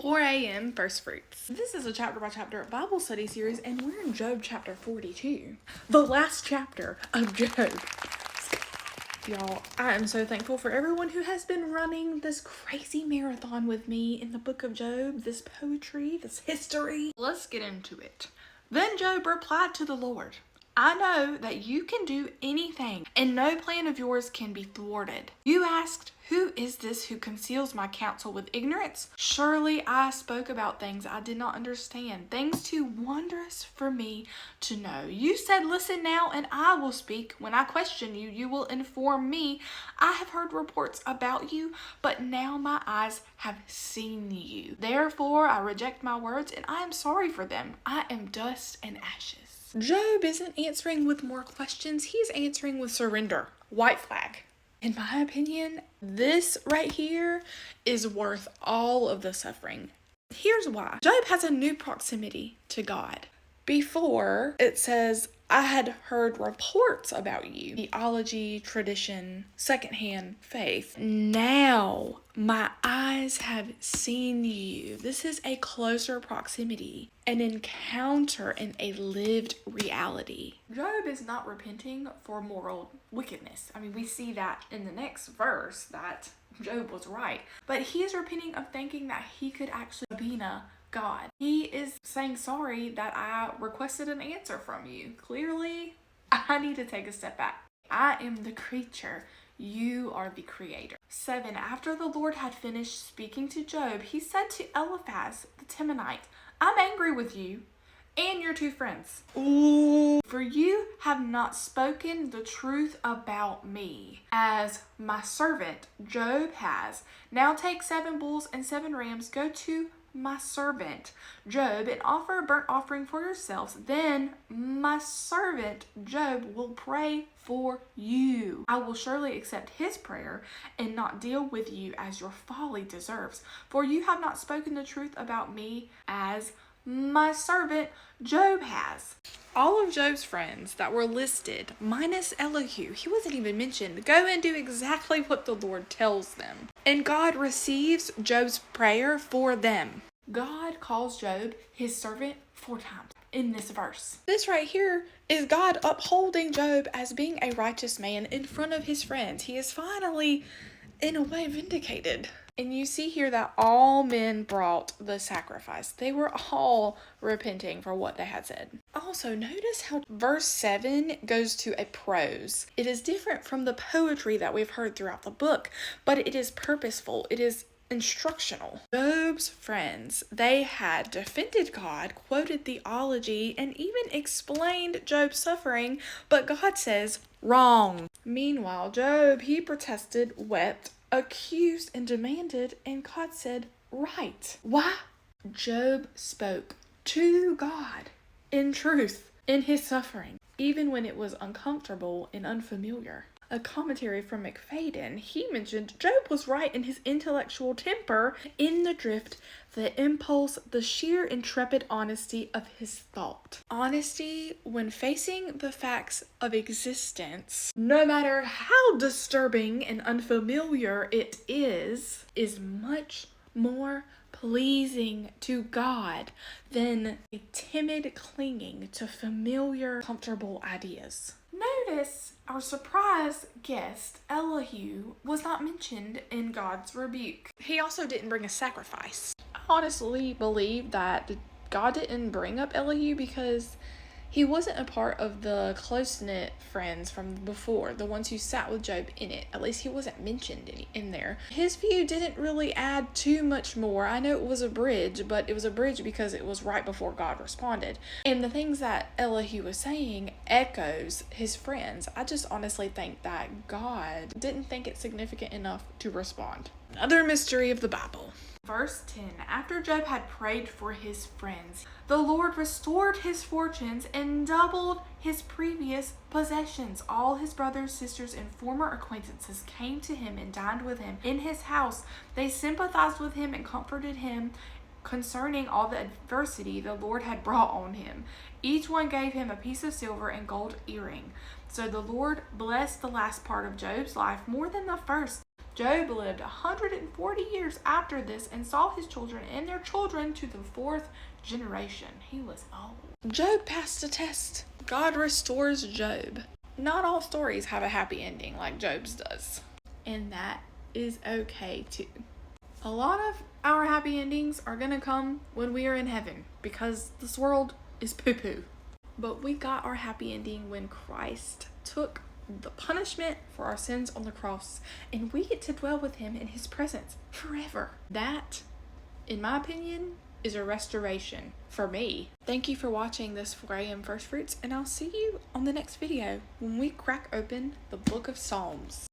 4 a.m. First Fruits. This is a chapter by chapter Bible study series, and we're in Job chapter 42, the last chapter of Job. Y'all, I am so thankful for everyone who has been running this crazy marathon with me in the book of Job, this poetry, this history. Let's get into it. Then Job replied to the Lord, I know that you can do anything, and no plan of yours can be thwarted. You asked, who is this who conceals my counsel with ignorance? Surely I spoke about things I did not understand, things too wondrous for me to know. You said, listen now, and I will speak. When I question you, you will inform me. I have heard reports about you, but now my eyes have seen you. Therefore, I reject my words, and I am sorry for them. I am dust and ashes. Job isn't answering with more questions. He's answering with surrender. White flag. In my opinion, this right here is worth all of the suffering. Here's why. Job has a new proximity to God. Before, it says, I had heard reports about you. Theology, tradition, secondhand faith. Now, my eyes have seen you. This is a closer proximity, an encounter, and a lived reality. Job is not repenting for moral wickedness. I mean, we see that in the next verse that Job was right. But he is repenting of thinking that he could actually be God. He is saying, sorry that I requested an answer from you. Clearly, I need to take a step back. I am the creature. You are the creator. 7. After the Lord had finished speaking to Job, he said to Eliphaz the Temanite, I'm angry with you and your two friends. Ooh. For you have not spoken the truth about me, as my servant Job has. Now take 7 bulls and 7 rams, go to my servant Job and offer a burnt offering for yourselves. Then my servant Job will pray for you. I will surely accept his prayer and not deal with you as your folly deserves. For you have not spoken the truth about me as my servant Job has. All of Job's friends that were listed, minus Elihu, he wasn't even mentioned, go and do exactly what the Lord tells them. And God receives Job's prayer for them. God calls Job his servant 4 times in this verse. This right here is God upholding Job as being a righteous man in front of his friends. He is finally, in a way, vindicated. And you see here that all men brought the sacrifice. They were all repenting for what they had said. Also, notice how verse 7 goes to a prose. It is different from the poetry that we've heard throughout the book, but it is purposeful. It is instructional. Job's friends, they had defended God, quoted theology, and even explained Job's suffering, but God says, wrong. Meanwhile, Job, he protested, wept, accused, and demanded, and God said, right. Why? Job spoke to God in truth, in his suffering, even when it was uncomfortable and unfamiliar. A commentary from McFadden, he mentioned Job was right in his intellectual temper, in the drift, the impulse, the sheer intrepid honesty of his thought. Honesty when facing the facts of existence, no matter how disturbing and unfamiliar it is much more pleasing to God than a timid clinging to familiar, comfortable ideas. Notice our surprise guest, Elihu, was not mentioned in God's rebuke. He also didn't bring a sacrifice. I honestly believe that God didn't bring up Elihu because he wasn't a part of the close-knit friends from before, the ones who sat with Job in it. At least he wasn't mentioned in there. His view didn't really add too much more. I know it was a bridge, but it was a bridge because it was right before God responded. And the things that Elihu was saying echoes his friends. I just honestly think that God didn't think it significant enough to respond. Another mystery of the Bible. Verse 10, after Job had prayed for his friends, the Lord restored his fortunes and doubled his previous possessions. All his brothers, sisters, and former acquaintances came to him and dined with him in his house. They sympathized with him and comforted him concerning all the adversity the Lord had brought on him. Each one gave him a piece of silver and gold earring. So the Lord blessed the last part of Job's life more than the first. Job lived 140 years after this and saw his children and their children to the 4th generation. He was old. Job passed a test. God restores Job. Not all stories have a happy ending like Job's does. And that is okay too. A lot of our happy endings are gonna come when we are in heaven because this world is poo-poo. But we got our happy ending when Christ took the punishment for our sins on the cross and we get to dwell with him in his presence forever. That, in my opinion, is a restoration for me. Thank you for watching this 4 a.m. First Fruits, and I'll see you on the next video when we crack open the book of Psalms.